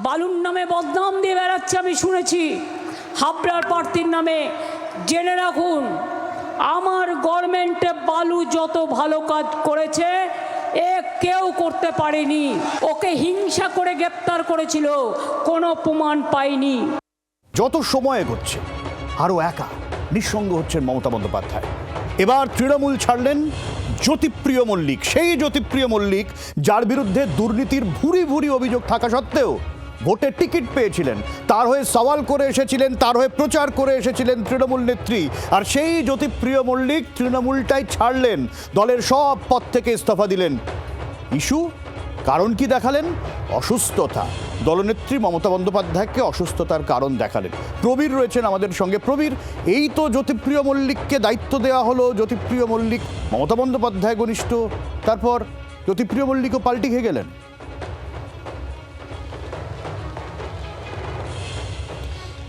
বালুর নামে বদনাম দিয়ে বেড়াচ্ছে আমি শুনেছি, হাবড়ার প্রার্থীর নামে। জেনে রাখুন, আমার গভর্নমেন্টে বালু যত ভালো কাজ করেছে এ কেউ করতে পারেনি। ওকে হিংসা করে গ্রেপ্তার করেছিল, কোনো প্রমাণ পাইনি। যত সময় এগোচ্ছে আরও একা নিঃসঙ্গ হচ্ছেন মমতা বন্দ্যোপাধ্যায়। এবার তৃণমূল ছাড়লেন জ্যোতিপ্রিয় মল্লিক, সেই জ্যোতিপ্রিয় মল্লিক যার বিরুদ্ধে দুর্নীতির ভুরি ভুরি অভিযোগ থাকা সত্ত্বেও ভোটে টিকিট পেয়েছিলেন, তার হয়ে সওয়াল করে এসেছিলেন, তার হয়ে প্রচার করে এসেছিলেন তৃণমূল নেত্রী। আর সেই জ্যোতিপ্রিয় মল্লিক তৃণমূলটাই ছাড়লেন, দলের সব পদ থেকে ইস্তফা দিলেন। ইস্যু কারণ কি দেখালেন? অসুস্থতা। দলনেত্রী মমতা বন্দ্যোপাধ্যায়কে অসুস্থতার কারণ দেখালেন। প্রবীর রয়েছেন আমাদের সঙ্গে। প্রবীর, এই তো জ্যোতিপ্রিয় মল্লিককে দায়িত্ব দেওয়া হলো, জ্যোতিপ্রিয় মল্লিক মমতা বন্দ্যোপাধ্যায় ঘনিষ্ঠ, তারপর জ্যোতিপ্রিয় মল্লিকও পাল্টি খেয়ে গেলেন।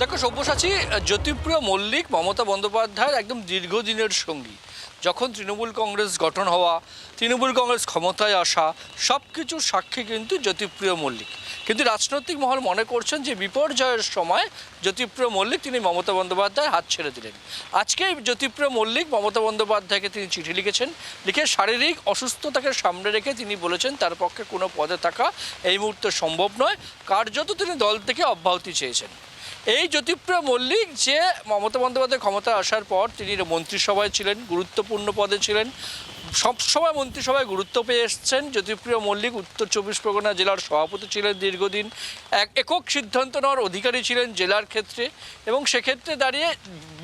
দেখো সব্যসাচী, জ্যোতিপ্রিয় মল্লিক মমতা বন্দ্যোপাধ্যায়ের একদম দীর্ঘদিনের সঙ্গী। যখন তৃণমূল কংগ্রেস গঠন হওয়া, তৃণমূল কংগ্রেস ক্ষমতায় আসা, সব কিছুর সাক্ষী কিন্তু জ্যোতিপ্রিয় মল্লিক। কিন্তু রাজনৈতিক মহল মনে করছেন যে বিপর্যয়ের সময় জ্যোতিপ্রিয় মল্লিক তিনি মমতা বন্দ্যোপাধ্যায় হাত ছেড়ে দিলেন। আজকে জ্যোতিপ্রিয় মল্লিক মমতা বন্দ্যোপাধ্যায়কে তিনি চিঠি লিখেছেন, লিখে শারীরিক অসুস্থতাকে সামনে রেখে তিনি বলেছেন তার পক্ষে কোনো পদে থাকা এই মুহূর্তে সম্ভব নয়, কার্যত তিনি দল থেকে অব্যাহতি চেয়েছেন। এই জ্যোতিপ্রিয় মল্লিক যে মমতা বন্দ্যোপাধ্যায় ক্ষমতায় আসার পর তিনি মন্ত্রিসভায় ছিলেন, গুরুত্বপূর্ণ পদে ছিলেন, সবসময় মন্ত্রিসভায় গুরুত্ব পেয়ে এসছেন। জ্যোতিপ্রিয় মল্লিক উত্তর চব্বিশ পরগনা জেলার সভাপতি ছিলেন দীর্ঘদিন, একক সিদ্ধান্ত নেওয়ার অধিকারী ছিলেন জেলার ক্ষেত্রে, এবং সেক্ষেত্রে দাঁড়িয়ে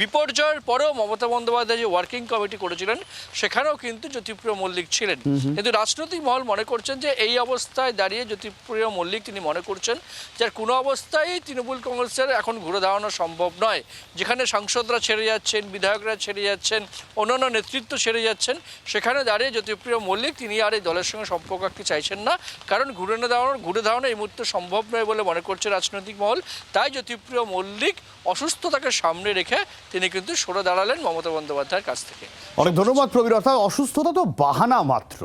বিপর্যয়ের পরেও মমতা বন্দ্যোপাধ্যায় যে ওয়ার্কিং কমিটি করেছিলেন সেখানেও কিন্তু জ্যোতিপ্রিয় মল্লিক ছিলেন। কিন্তু রাজনৈতিক মহল মনে করছেন যে এই অবস্থায় দাঁড়িয়ে জ্যোতিপ্রিয় মল্লিক তিনি মনে করছেন যার কোনো অবস্থায় তৃণমূল কংগ্রেসের এখন ঘুরে দাঁড়ানো সম্ভব নয়। যেখানে সাংসদরা ছেড়ে যাচ্ছেন, বিধায়করা ছেড়ে যাচ্ছেন, অন্যান্য নেতৃত্ব ছেড়ে যাচ্ছেন, সেখানে দাঁড়িয়ে জ্যোতিপ্রিয় মল্লিক তিনি আর এই দলের সঙ্গে সম্পর্ক রাখতে চাইছেন না, কারণ ঘুরে দাঁড়ানো এই মুহূর্তে সম্ভব নয় বলে মনে করছে রাজনৈতিক মহল। তাই জ্যোতিপ্রিয় মল্লিক অসুস্থতাকে সামনে রেখে তিনি কিন্তু সরে দাঁড়ালেন মমতা বন্দ্যোপাধ্যায়ের কাছ থেকে। অনেক ধন্যবাদ প্রবীর। অর্থাৎ অসুস্থতা তো বাহানা মাত্র।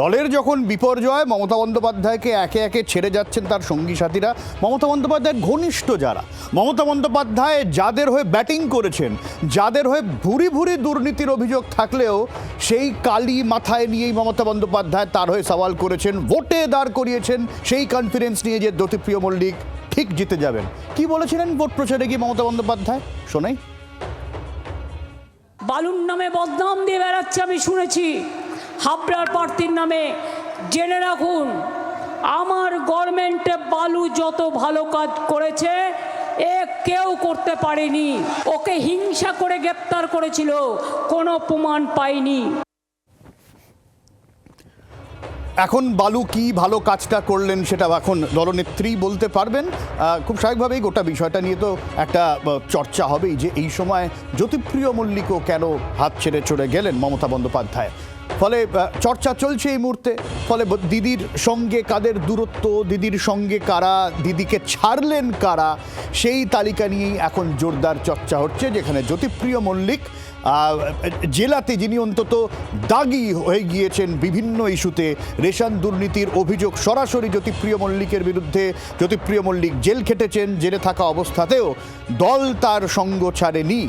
দলের যখন বিপর্যয়, মমতা বন্দ্যোপাধ্যায়কে একে একে ছেড়ে যাচ্ছেন তার সঙ্গী সাথীরা, মমতা বন্দ্যোপাধ্যায়ের ঘনিষ্ঠ যারা, মমতা বন্দ্যোপাধ্যায় যাদের হয়ে ব্যাটিং করেছেন, যাদের হয়ে ভুরি ভুরি দুর্নীতির অভিযোগ থাকলেও সেই কালি মাথায় নিয়েই মমতা বন্দ্যোপাধ্যায় তার হয়ে সওয়াল করেছেন, ভোটে দাঁড় করিয়েছেন সেই কনফিডেন্স নিয়ে যে জ্যোতিপ্রিয় মল্লিক ঠিক জিতে যাবেন। কি বলেছিলেন ভোট প্রচারে গিয়ে মমতা বন্দ্যোপাধ্যায়, শোনাই। বালুর নামে বদনাম দিয়ে বেড়াচ্ছে আমি শুনেছি, হাবড়ার প্রার্থীর নামে। জেনে রাখুন, আমার গভর্নমেন্টে বালু যত ভালো কাজ করেছে এ কেউ করতে পারেনি। ওকে হিংসা করে গ্রেপ্তার করেছিল, কোনো প্রমাণ পাইনি। এখন বালু কি ভালো কাজটা করলেন সেটা এখন দলনেত্রী বলতে পারবেন। খুব স্বাভাবিকভাবেই গোটা বিষয়টা নিয়ে তো একটা চর্চা হবেই যে এই সময় জ্যোতিপ্রিয় মল্লিকও কেন হাত ছেড়ে চলে গেলেন মমতা বন্দ্যোপাধ্যায়। ফলে চর্চা চলছে এই মুহূর্তে। ফলে দিদির সঙ্গে কাদের দূরত্ব, দিদির সঙ্গে কারা, দিদিকে ছাড়লেন কারা, সেই তালিকা নিয়েই এখন জোরদার চর্চা হচ্ছে। যেখানে জ্যোতিপ্রিয় মল্লিক জেলাতে যিনি অন্তত দাগি হয়ে গিয়েছেন বিভিন্ন ইস্যুতে, রেশন দুর্নীতির অভিযোগ সরাসরি জ্যোতিপ্রিয় মল্লিকের বিরুদ্ধে, জ্যোতিপ্রিয় মল্লিক জেল খেটেছেন, জেলে থাকা অবস্থাতেও দল তার সঙ্গ ছাড়েনি,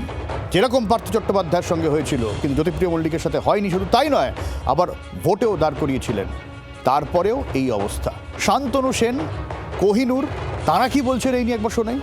যেরকম পার্থ চট্টোপাধ্যায়ের সঙ্গে হয়েছিল। কিন্তু জ্যোতিপ্রিয় মল্লিকের সাথে হয়নি, শুধু তাই নয়, আবার ভোটেও দাঁড় করিয়েছিলেন। তারপরেও এই অবস্থা। শান্তনু সেন, কোহিনুর, তারা কি বলছেন এই নিয়ে একবার শোনাই।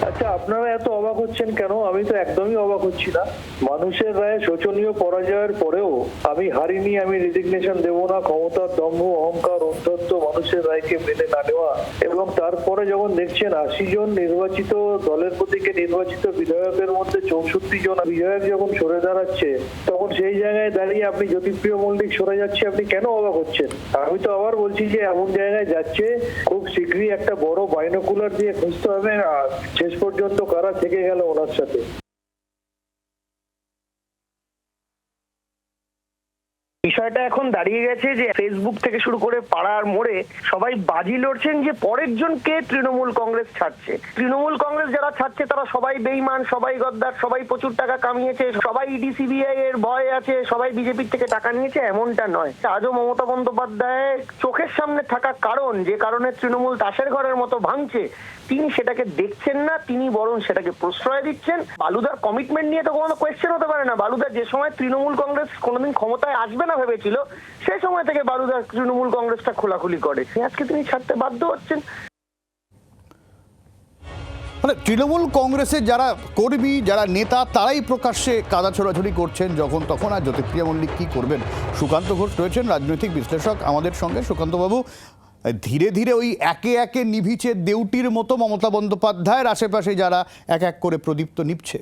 আচ্ছা, আপনারা এত অবাক হচ্ছেন কেন? আমি তো একদমই অবাক হচ্ছি না। মানুষের রায়ে শোচনীয় পরাজয়ের পরেও আমি হারিনি, আমি রেজিগনেশন দেব না, ক্ষমতার দম্ভ, অহংকার, অন্ধত্ব, মানুষের রায়কে মেনে না নেওয়া, এবং তারপরে যখন দেখছেন 80 জন নির্বাচিত দলের প্রতীকে নির্বাচিত বিধায়কের মধ্যে 64 জন বিধায়ক যখন সরে দাঁড়াচ্ছে, তখন সেই জায়গায় দাঁড়িয়ে আপনি জ্যোতিপ্রিয় মল্লিক সরে যাচ্ছে, আপনি কেন অবাক হচ্ছেন? আমি তো আবার বলছি যে এমন জায়গায় যাচ্ছে খুব শীঘ্রই একটা বড় বাইনোকুলার দিয়ে খুঁজতে হবে আর শেষ পর্যন্ত কারা থেকে গেল ওনার সাথে। বিষয়টা এখন দাঁড়িয়ে গেছে যে ফেসবুক থেকে শুরু করে পাড়ার মোড়ে সবাই বাজি লড়ছেন যে পরের জনকে তৃণমূল কংগ্রেস ছাড়ছে। তৃণমূল কংগ্রেস যারা ছাড়ছে তারা সবাই বেঈমান, সবাই গদ্দার, সবাই প্রচুর টাকা কামিয়েছে, সবাই ইডি সিবিআই এর ভয় আছে, সবাই বিজেপির থেকে টাকা নিয়েছে, এমনটা নয়। আজও মমতা বন্দ্যোপাধ্যায় চোখের সামনে থাকা কারণ, যে কারণে তৃণমূল তাসের ঘরের মতো ভাঙছে, তিনি সেটাকে দেখছেন না, তিনি বরং সেটাকে প্রশ্রয় দিচ্ছেন। বালুদার কমিটমেন্ট নিয়ে তো কোনো কোয়েশ্চেন হতে পারে না। বালুদা যে সময় তৃণমূল কংগ্রেস কোনোদিন ক্ষমতায় আসবে না ভেবেছিল, সেই সময় থেকে বালুদা তৃণমূল কংগ্রেসটা খোলাখুলি করে, আজকে তিনি ছাড়তে বাধ্য হচ্ছেন। মানে তৃণমূল কংগ্রেসের যারা কর্মী, যারা নেতা, তারাই প্রকাশ্যে কাদা ছোড়াছড়ি করছেন যখন তখন। আর জ্যোতিপ্রিয়া মল্লিক কী করবেন? সুকান্ত ঘোষ রয়েছেন, রাজনৈতিক বিশ্লেষক আমাদের সঙ্গে। সুকান্তবাবু, ধীরে ধীরে ওই একে একে নিভিছে দেউটির মতো মমতা বন্দ্যোপাধ্যায়ের আশেপাশে যারা এক এক করে প্রদীপ্ত নিভছে।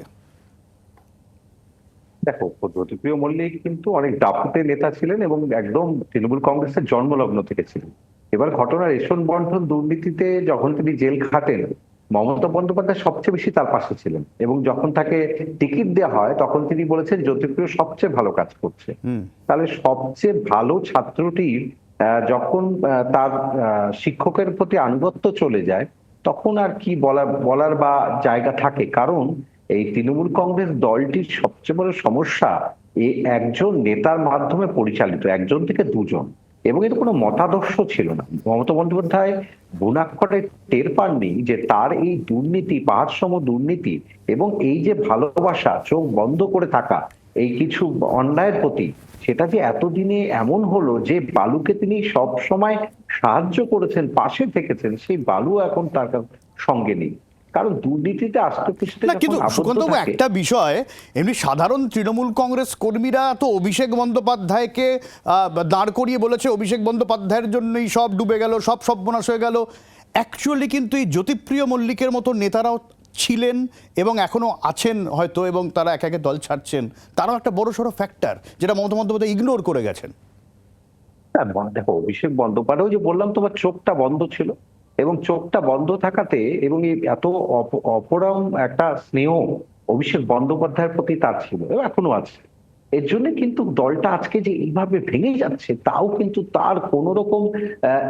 দেখো, জ্যোতিপ্রিয় মল্লিক কিন্তু অনেক দাপুটে নেতা ছিলেন এবং একদম তৃণমূল কংগ্রেসের জন্মলগ্ন থেকে ছিলেন। এবার ঘটনা, রেশন বন্টন দুর্নীতিতে যখন তিনি জেল খাটেন, মমতা বন্দ্যোপাধ্যায় সবচেয়ে বেশি তার পাশে ছিলেন এবং যখন তাকে টিকিট দেওয়া হয় তখন তিনি বলেছেন জ্যোতিপ্রিয় সবচেয়ে ভালো কাজ করছে। তাহলে সবচেয়ে ভালো ছাত্রটি যখন তার শিক্ষকের প্রতি আনুগত্য চলে যায়, তখন আর কি বলার বা জায়গা থাকে? কারণ এই তৃণমূল কংগ্রেস দলটির সবচেয়ে বড় সমস্যা এই একজন নেতার মাধ্যমে পরিচালিত, একজন থেকে দুজন, এবং এর কোনো মতাদর্শ ছিল না। মমতা বন্দ্যোপাধ্যায় বুনাক্ষরে টের পাননি যে তার এই দুর্নীতি, পাহাড়সম দুর্নীতি এবং এই যে ভালোবাসা, চোখ বন্ধ করে থাকা এই কিছু অন্যায়ের প্রতি, সেটা যে এতদিনে এমন হলো যে বালুকে তিনি সব সময় সাহায্য করেছেন, পাশে থেকেছেন, সেই বালু এখন তার সঙ্গে নেই। কারণ দুর্নীতিতে আষ্টপৃষ্টে না, কিন্তু সুকান্তবাবু, একটা বিষয়, এমনি সাধারণ তৃণমূল কংগ্রেস কর্মীরা তো অভিষেক বন্দ্যোপাধ্যায়কে দাঁড় করিয়ে বলেছে অভিষেক বন্দ্যোপাধ্যায়ের জন্যই সব ডুবে গেল, সব সর্বনাশ হয়ে গেল। অ্যাকচুয়ালি কিন্তু এই জ্যোতিপ্রিয় মল্লিকের মতো নেতারাও ছিলেন এবং এখনো আছেন হয়তো, এবং তারা এক একে দল ছাড়ছেন। তারাও একটা বড় সড়ো ফ্যাক্টর, যেটা মমতা বন্দ্যোপাধ্যায় ইগনোর করে গেছেন। দেখো, অভিষেক বন্দ্যোপাধ্যায়, যে বললাম তোমার, চোখটা বন্ধ ছিল এবং চোখটা বন্ধ থাকাতে এবং এই এত অপরম একটা স্নেহ অভিষেক বন্দ্যোপাধ্যায়ের প্রতি তার ছিল এবং এখনো আছে। এর জন্য কিন্তু দলটা আজকে যে এইভাবে ভেঙে যাচ্ছে, তাও কিন্তু তার কোন রকম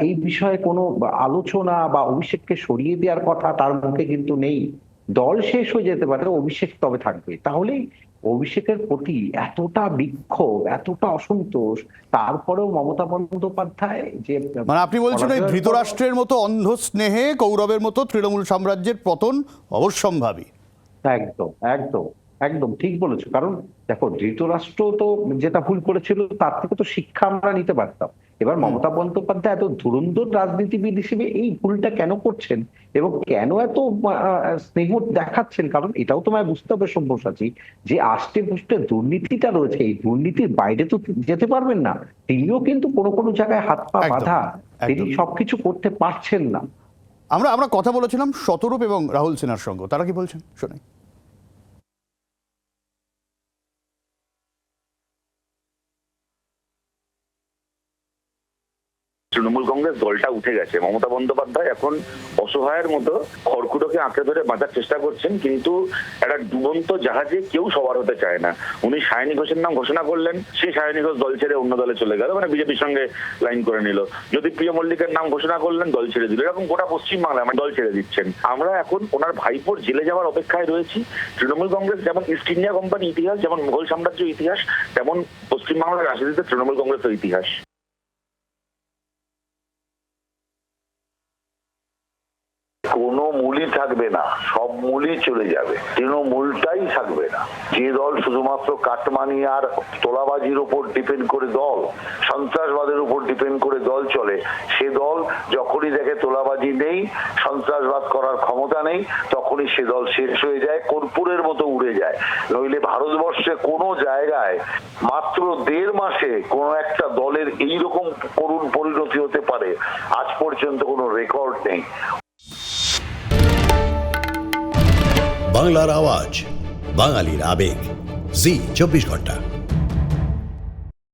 এই বিষয়ে কোনো আলোচনা বা অভিষেককে সরিয়ে দেওয়ার কথা তার মুখে কিন্তু নেই। দল শেষ হয়ে যেতে পারে, অভিষেক তবে থাকবে। তাহলেই অভিষেকের প্রতি এতটা বিক্ষোভ, এতটা অসন্তোষ, তারপরেও মমতা বন্দ্যোপাধ্যায় যে, মানে আপনি বলছেন ওই ধৃতরাষ্ট্রের মতো অন্ধ স্নেহে কৌরবের মতো তৃণমূল সাম্রাজ্যের পতন অবশ্যম্ভাবী। একদম একদম একদম ঠিক বলেছো। কারণ দেখো, ধৃতরাষ্ট্র তো যেটা ভুল করেছিল তার থেকে তো শিক্ষা আমরা নিতে পারতাম। এবার মমতা বন্দ্যোপাধ্যায় এত ধুরন্ধর রাজনীতিবিদ হিসেবে এই ভুলটা কেন করছেন এবং কেন এত স্নেহ দেখাচ্ছেন? কারণ এটাও তোমায় বুঝতে হবে সব্যসাচী, যে আষ্টে পুষ্টে দুর্নীতিটা রয়েছে, এই দুর্নীতির বাইরে তো যেতে পারবেন না। তিনিও কিন্তু কোনো কোনো জায়গায় হাত পা বাঁধা, তিনি সবকিছু করতে পারছেন না। আমরা কথা বলেছিলাম শতরূপ এবং রাহুল সিনহার সঙ্গে, তারা কি বলছেন শোনাই। তৃণমূল কংগ্রেস দলটা উঠে গেছে, মমতা বন্দ্যোপাধ্যায় এখন অসহায়ের মতো খড়কুটোকে আঁকড়ে ধরে বাঁচার চেষ্টা করছেন, কিন্তু একটা ডুবন্ত জাহাজে কেউ সবার হতে চায় না। উনি সায়নী ঘোষের নাম ঘোষণা করলেন, সেই সায়নী ঘোষ দল ছেড়ে অন্য দলে চলে গেল, মানে বিজেপির সঙ্গে লাইন করে নিল। জ্যোতিপ্রিয় মল্লিকের নাম ঘোষণা করলেন, দল ছেড়ে দিল। এরকম গোটা পশ্চিমবাংলায় দল ছেড়ে দিচ্ছেন। আমরা এখন ওনার ভাইপোর জেলে যাওয়ার অপেক্ষায় রয়েছি। তৃণমূল কংগ্রেস যেমন ইস্ট ইন্ডিয়া কোম্পানি ইতিহাস, যেমন মুঘল সাম্রাজ্য ইতিহাস, তেমন পশ্চিমবাংলার রাজনীতিতে তৃণমূল কংগ্রেসের ইতিহাস। কোনো মূলই থাকবে না, সব মূলই চলে যাবে, তৃণমূলটাই থাকবে না। যে দল শুধুমাত্র কাটমানি আর তোলাবাজির উপর ডিপেন্ড করে দল, সন্ত্রাসবাদের উপর ডিপেন্ড করে দল চলে, সে দল যখনই দেখে তোলাবাজি নেই, সন্ত্রাসবাদ করার ক্ষমতা নেই, তখনই সে দল শেষ হয়ে যায়, কর্পূরের মতো উড়ে যায়। নইলে ভারতবর্ষে কোনো জায়গায় মাত্র 1.5 মাসে কোনো একটা দলের এইরকম করুণ পরিণতি হতে পারে, আজ পর্যন্ত কোনো রেকর্ড নেই। বাংলার আওয়াজ, বাঙালির আবেগ, জি 24 ঘন্টা।